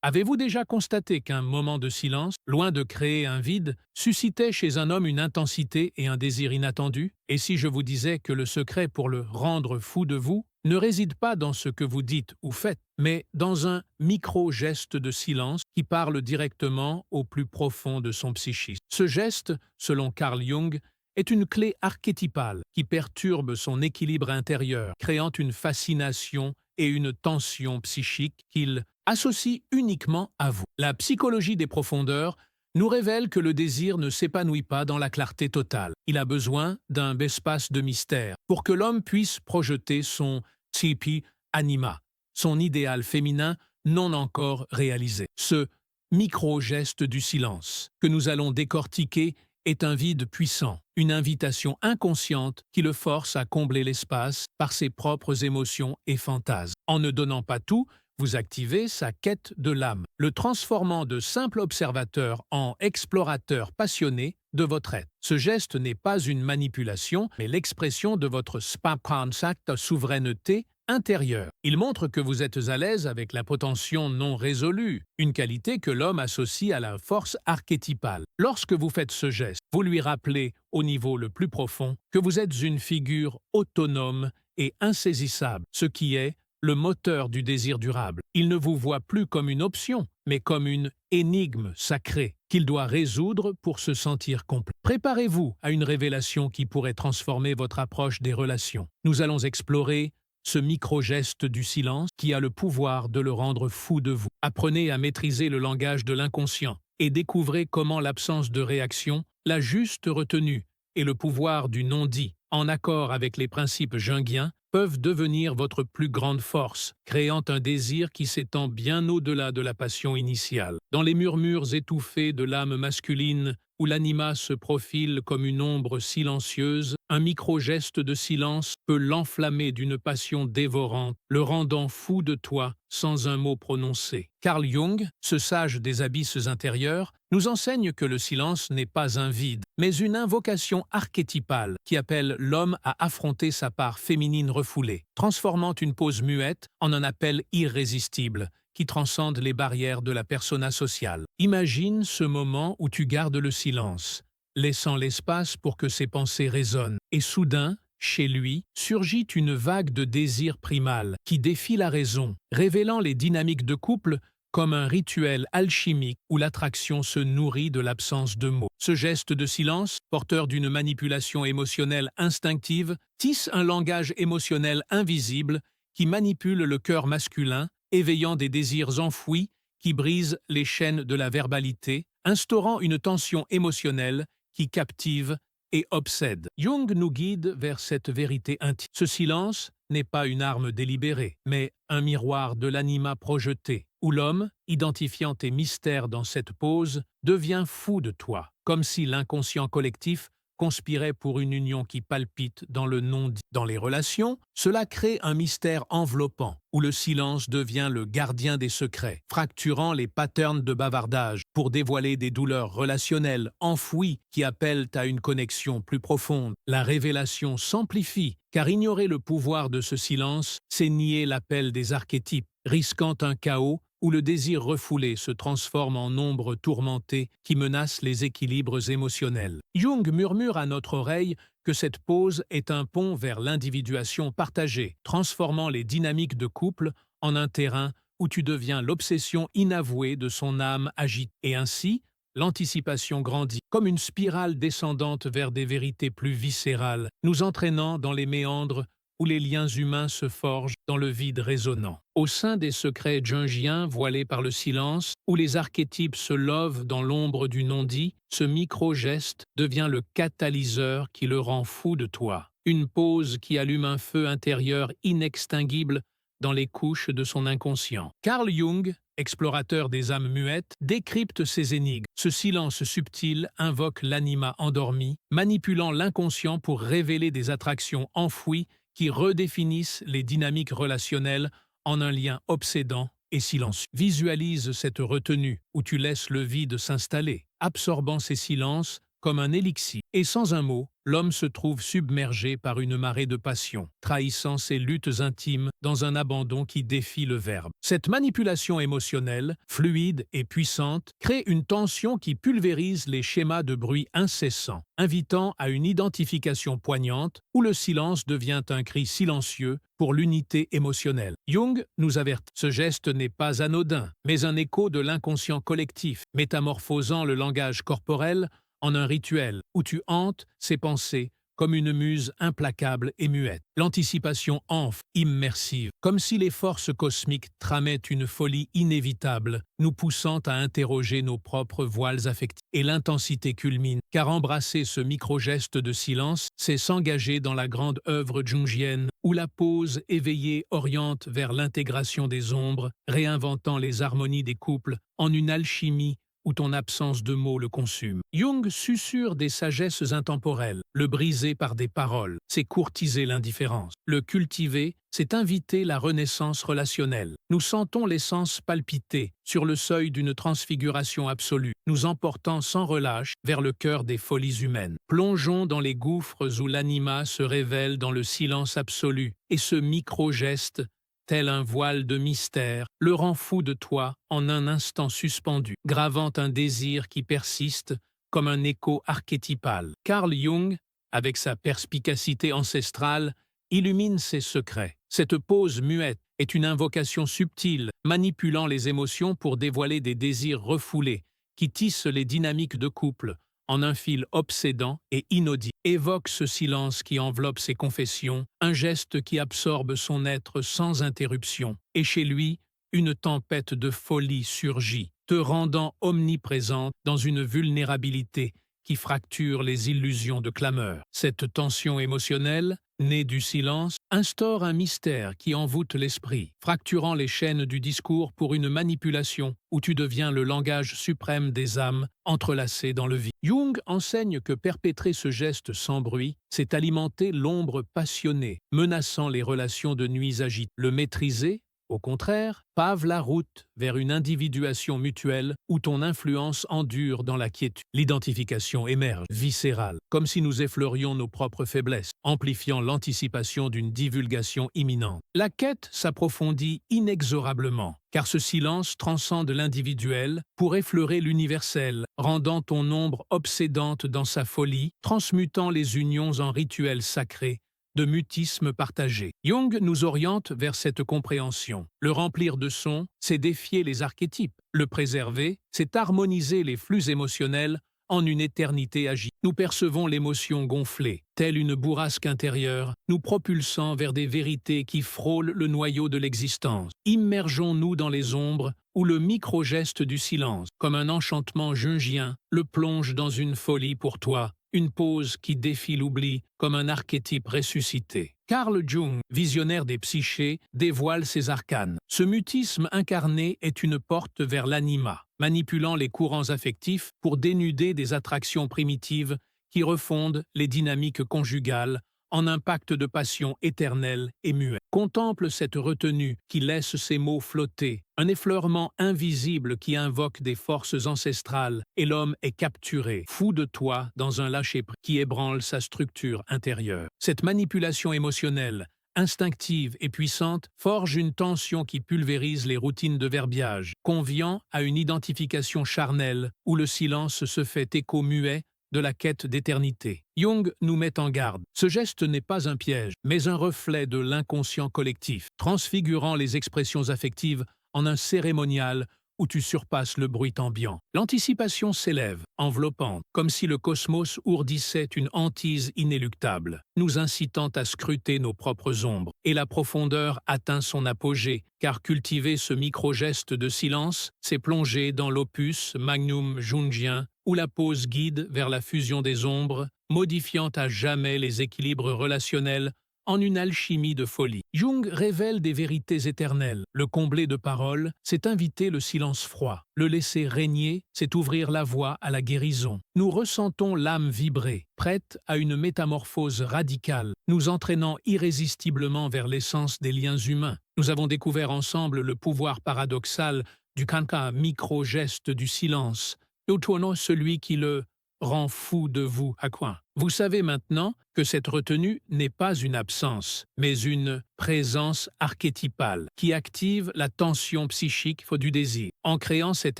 Avez-vous déjà constaté qu'un moment de silence, loin de créer un vide, suscitait chez un homme une intensité et un désir inattendus? Et si je vous disais que le secret pour le rendre fou de vous ne réside pas dans ce que vous dites ou faites, mais dans un micro-geste de silence qui parle directement au plus profond de son psychisme. Ce geste, selon Carl Jung, est une clé archétypale qui perturbe son équilibre intérieur, créant une fascination et une tension psychique qu'il associe uniquement à vous. La psychologie des profondeurs nous révèle que le désir ne s'épanouit pas dans la clarté totale. Il a besoin d'un espace de mystère pour que l'homme puisse projeter son tipi anima, son idéal féminin non encore réalisé. Ce micro-geste du silence que nous allons décortiquer est un vide puissant, une invitation inconsciente qui le force à combler l'espace par ses propres émotions et fantasmes. En ne donnant pas tout, vous activez sa quête de l'âme, le transformant de simple observateur en explorateur passionné de votre être. Ce geste n'est pas une manipulation, mais l'expression de votre souveraineté intérieure. Il montre que vous êtes à l'aise avec la potentiel non résolue, une qualité que l'homme associe à la force archétypale. Lorsque vous faites ce geste, vous lui rappelez, au niveau le plus profond, que vous êtes une figure autonome et insaisissable, ce qui est le moteur du désir durable. Il ne vous voit plus comme une option, mais comme une énigme sacrée qu'il doit résoudre pour se sentir complet. Préparez-vous à une révélation qui pourrait transformer votre approche des relations. Nous allons explorer ce micro-geste du silence qui a le pouvoir de le rendre fou de vous. Apprenez à maîtriser le langage de l'inconscient et découvrez comment l'absence de réaction, la juste retenue et le pouvoir du non-dit, en accord avec les principes jungiens, peuvent devenir votre plus grande force, créant un désir qui s'étend bien au-delà de la passion initiale. Dans les murmures étouffés de l'âme masculine, où l'anima se profile comme une ombre silencieuse, un micro-geste de silence peut l'enflammer d'une passion dévorante, le rendant fou de toi sans un mot prononcé. Carl Jung, ce sage des abysses intérieurs, nous enseigne que le silence n'est pas un vide, mais une invocation archétypale qui appelle l'homme à affronter sa part féminine refoulée, transformant une pause muette en un appel irrésistible qui transcende les barrières de la persona sociale. Imagine ce moment où tu gardes le silence, laissant l'espace pour que ses pensées résonnent, et soudain, chez lui, surgit une vague de désir primal qui défie la raison, révélant les dynamiques de couple comme un rituel alchimique où l'attraction se nourrit de l'absence de mots. Ce geste de silence, porteur d'une manipulation émotionnelle instinctive, tisse un langage émotionnel invisible qui manipule le cœur masculin, éveillant des désirs enfouis qui brisent les chaînes de la verbalité, instaurant une tension émotionnelle qui captive et obsède. Jung nous guide vers cette vérité intime. Ce silence n'est pas une arme délibérée, mais un miroir de l'anima projeté, où l'homme, identifiant tes mystères dans cette pause, devient fou de toi, comme si l'inconscient collectif conspirait pour une union qui palpite dans le non-dit. Dans les relations, cela crée un mystère enveloppant, où le silence devient le gardien des secrets, fracturant les patterns de bavardage pour dévoiler des douleurs relationnelles enfouies qui appellent à une connexion plus profonde. La révélation s'amplifie, car ignorer le pouvoir de ce silence, c'est nier l'appel des archétypes, risquant un chaos où le désir refoulé se transforme en ombre tourmentée qui menace les équilibres émotionnels. Jung murmure à notre oreille que cette pause est un pont vers l'individuation partagée, transformant les dynamiques de couple en un terrain où tu deviens l'obsession inavouée de son âme agitée. Et ainsi, l'anticipation grandit, comme une spirale descendante vers des vérités plus viscérales, nous entraînant dans les méandres où les liens humains se forgent dans le vide résonnant. Au sein des secrets jungiens voilés par le silence, où les archétypes se lovent dans l'ombre du non-dit, ce micro-geste devient le catalyseur qui le rend fou de toi. Une pause qui allume un feu intérieur inextinguible dans les couches de son inconscient. Carl Jung, explorateur des âmes muettes, décrypte ces énigmes. Ce silence subtil invoque l'anima endormi, manipulant l'inconscient pour révéler des attractions enfouies qui redéfinissent les dynamiques relationnelles en un lien obsédant et silencieux. Visualise cette retenue où tu laisses le vide s'installer, absorbant ces silences comme un élixir. Et sans un mot, l'homme se trouve submergé par une marée de passion, trahissant ses luttes intimes dans un abandon qui défie le verbe. Cette manipulation émotionnelle, fluide et puissante, crée une tension qui pulvérise les schémas de bruit incessants, invitant à une identification poignante où le silence devient un cri silencieux pour l'unité émotionnelle. Jung nous avertit, ce geste n'est pas anodin, mais un écho de l'inconscient collectif, métamorphosant le langage corporel en un rituel où tu hantes ses pensées comme une muse implacable et muette. L'anticipation enfle, immersive, comme si les forces cosmiques tramaient une folie inévitable, nous poussant à interroger nos propres voiles affectives. Et l'intensité culmine, car embrasser ce micro-geste de silence, c'est s'engager dans la grande œuvre jungienne, où la pause éveillée oriente vers l'intégration des ombres, réinventant les harmonies des couples en une alchimie où ton absence de mots le consume. Jung susurre des sagesses intemporelles. Le briser par des paroles, c'est courtiser l'indifférence. Le cultiver, c'est inviter la renaissance relationnelle. Nous sentons l'essence palpiter sur le seuil d'une transfiguration absolue, nous emportant sans relâche vers le cœur des folies humaines. Plongeons dans les gouffres où l'anima se révèle dans le silence absolu, et ce micro-geste, tel un voile de mystère, le rend fou de toi en un instant suspendu, gravant un désir qui persiste comme un écho archétypal. Carl Jung, avec sa perspicacité ancestrale, illumine ses secrets. Cette pause muette est une invocation subtile, manipulant les émotions pour dévoiler des désirs refoulés, qui tissent les dynamiques de couple en un fil obsédant et inaudible. Évoque ce silence qui enveloppe ses confessions, un geste qui absorbe son être sans interruption. Et chez lui, une tempête de folie surgit, te rendant omniprésente dans une vulnérabilité qui fracture les illusions de clameur. Cette tension émotionnelle, née du silence, instaure un mystère qui envoûte l'esprit, fracturant les chaînes du discours pour une manipulation où tu deviens le langage suprême des âmes entrelacées dans le vide. Jung enseigne que perpétrer ce geste sans bruit, c'est alimenter l'ombre passionnée, menaçant les relations de nuit agitées. Le maîtriser, au contraire, pave la route vers une individuation mutuelle où ton influence endure dans la quiétude. L'identification émerge, viscérale, comme si nous effleurions nos propres faiblesses, amplifiant l'anticipation d'une divulgation imminente. La quête s'approfondit inexorablement, car ce silence transcende l'individuel pour effleurer l'universel, rendant ton ombre obsédante dans sa folie, transmutant les unions en rituels sacrés, de mutisme partagé. Jung nous oriente vers cette compréhension. Le remplir de son, c'est défier les archétypes. Le préserver, c'est harmoniser les flux émotionnels en une éternité agite. Nous percevons l'émotion gonflée, telle une bourrasque intérieure, nous propulsant vers des vérités qui frôlent le noyau de l'existence. Immergeons-nous dans les ombres où le micro-geste du silence, comme un enchantement jungien, le plonge dans une folie pour toi, une pause qui défie l'oubli comme un archétype ressuscité. Carl Jung, visionnaire des psychés, dévoile ses arcanes. Ce mutisme incarné est une porte vers l'anima, manipulant les courants affectifs pour dénuder des attractions primitives qui refondent les dynamiques conjugales en un pacte de passion éternel et muet. Contemple cette retenue qui laisse ses mots flotter, un effleurement invisible qui invoque des forces ancestrales, et l'homme est capturé, fou de toi, dans un lâcher-prise qui ébranle sa structure intérieure. Cette manipulation émotionnelle, instinctive et puissante, forge une tension qui pulvérise les routines de verbiage, conviant à une identification charnelle où le silence se fait écho muet de la quête d'éternité. Jung nous met en garde. Ce geste n'est pas un piège, mais un reflet de l'inconscient collectif, transfigurant les expressions affectives en un cérémonial où tu surpasses le bruit ambiant. L'anticipation s'élève, enveloppante, comme si le cosmos ourdissait une hantise inéluctable, nous incitant à scruter nos propres ombres. Et la profondeur atteint son apogée, car cultiver ce micro-geste de silence, c'est plonger dans l'opus magnum jungien, où la pause guide vers la fusion des ombres, modifiant à jamais les équilibres relationnels en une alchimie de folie. Jung révèle des vérités éternelles. Le combler de paroles, c'est inviter le silence froid. Le laisser régner, c'est ouvrir la voie à la guérison. Nous ressentons l'âme vibrer, prête à une métamorphose radicale, nous entraînant irrésistiblement vers l'essence des liens humains. Nous avons découvert ensemble le pouvoir paradoxal du kanka micro-geste du silence, nous tournons celui qui le rend fou de vous à coin. Vous savez maintenant que cette retenue n'est pas une absence, mais une présence archétypale qui active la tension psychique du désir. En créant cet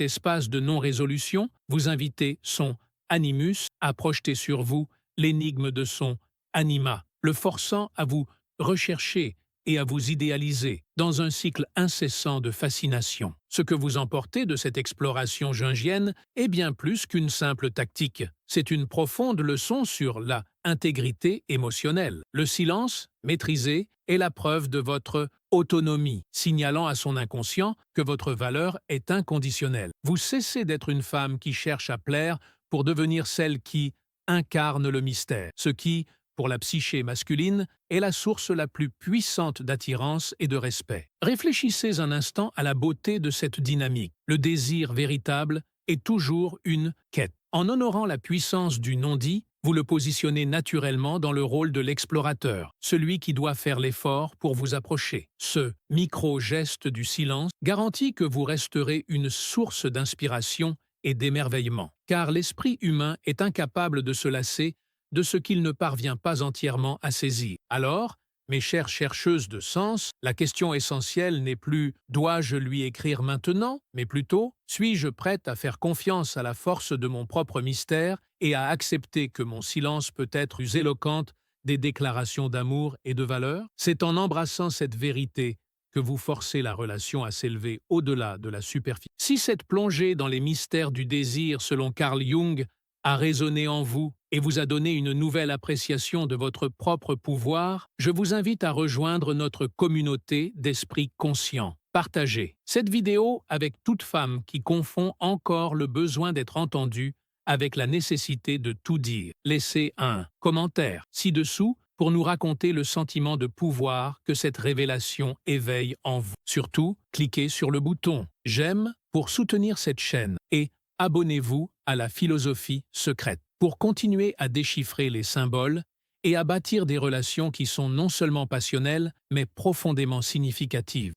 espace de non-résolution, vous invitez son animus à projeter sur vous l'énigme de son anima, le forçant à vous rechercher et à vous idéaliser dans un cycle incessant de fascination. Ce que vous emportez de cette exploration jungienne est bien plus qu'une simple tactique. C'est une profonde leçon sur la intégrité émotionnelle. Le silence, maîtrisé, est la preuve de votre autonomie, signalant à son inconscient que votre valeur est inconditionnelle. Vous cessez d'être une femme qui cherche à plaire pour devenir celle qui incarne le mystère, ce qui, pour la psyché masculine, est la source la plus puissante d'attirance et de respect. Réfléchissez un instant à la beauté de cette dynamique. Le désir véritable est toujours une quête. En honorant la puissance du non-dit, vous le positionnez naturellement dans le rôle de l'explorateur, celui qui doit faire l'effort pour vous approcher. Ce micro-geste du silence garantit que vous resterez une source d'inspiration et d'émerveillement, car l'esprit humain est incapable de se lasser de ce qu'il ne parvient pas entièrement à saisir. Alors, mes chères chercheuses de sens, la question essentielle n'est plus « dois-je lui écrire maintenant ?», mais plutôt « suis-je prête à faire confiance à la force de mon propre mystère et à accepter que mon silence peut être plus éloquente des déclarations d'amour et de valeur ?» C'est en embrassant cette vérité que vous forcez la relation à s'élever au-delà de la superficie. Si cette plongée dans les mystères du désir, selon Carl Jung, a résonné en vous et vous a donné une nouvelle appréciation de votre propre pouvoir, je vous invite à rejoindre notre communauté d'esprits conscients. Partagez cette vidéo avec toute femme qui confond encore le besoin d'être entendue avec la nécessité de tout dire. Laissez un commentaire ci-dessous pour nous raconter le sentiment de pouvoir que cette révélation éveille en vous. Surtout, cliquez sur le bouton « J'aime » pour soutenir cette chaîne et abonnez-vous à la philosophie secrète pour continuer à déchiffrer les symboles et à bâtir des relations qui sont non seulement passionnelles, mais profondément significatives.